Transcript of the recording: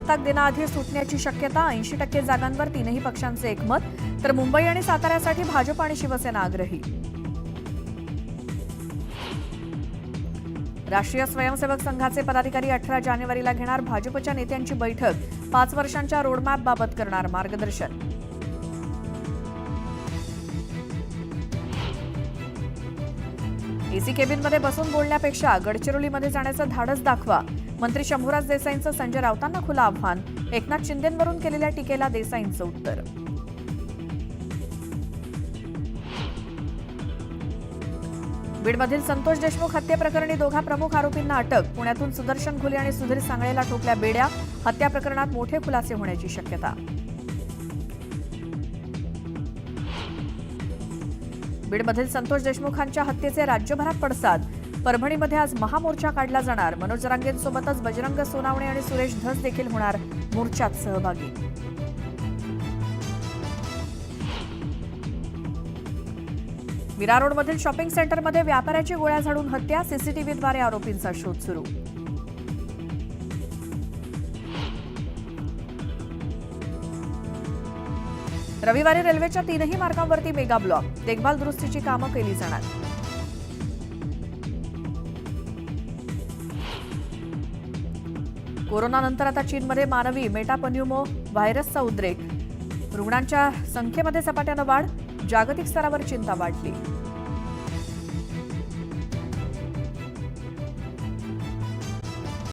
प्रजासत्ताक दिनाआधी सुटण्याची शक्यता. 80% जागांवर तीनही पक्षांचे एकमत. तर मुंबई आणि साताऱ्यासाठी भाजप आणि शिवसेना आग्रही. राष्ट्रीय स्वयंसेवक संघाचे पदाधिकारी 18 जानेवारीला घेणार भाजपच्या नेत्यांची बैठक. 5 वर्षांच्या रोडमॅपबाबत करणार मार्गदर्शन. एसी केबिनमध्ये बसून बोलण्यापेक्षा गडचिरोलीमध्ये जाण्याचं धाडस दाखवा. मंत्री शंभूराज देसाईंचं संजय राऊतांना खुलं आव्हान. एकनाथ शिंदेंवरून केलेल्या टीकेला देसाईंचं उत्तर. बीडमधील संतोष देशमुख हत्येप्रकरणी दोघा प्रमुख आरोपींना अटक. पुण्यातून सुदर्शन घुले आणि सुधीर सांगळेला ठोकल्या बेड्या. हत्या प्रकरणात मोठे खुलासे होण्याची शक्यता. बीडमधील संतोष देशमुखांच्या हत्येचे राज्यभरात पडसाद. परभणीमध्ये आज महामोर्चा काढला जाणार. मनोज जरांगेंसोबतच बजरंग सोनावणे आणि सुरेश धस देखील होणार मोर्चात सहभागी. मीरा रोडमधील शॉपिंग सेंटरमध्ये व्यापाऱ्याची गोळ्या झाडून हत्या. सीसीटीव्हीद्वारे आरोपींचा शोध सुरू. रविवारी रेल्वेच्या 3ही मार्गांवरती मेगा ब्लॉक. देखभाल दुरुस्तीची कामं केली जाणार. कोरोनानंतर आता चीनमध्ये मानवी मेटापन्युमो व्हायरसचा उद्रेक. रुग्णांच्या संख्येमध्ये झपाट्यानं वाढ. जागतिक स्तरावर चिंता वाढली.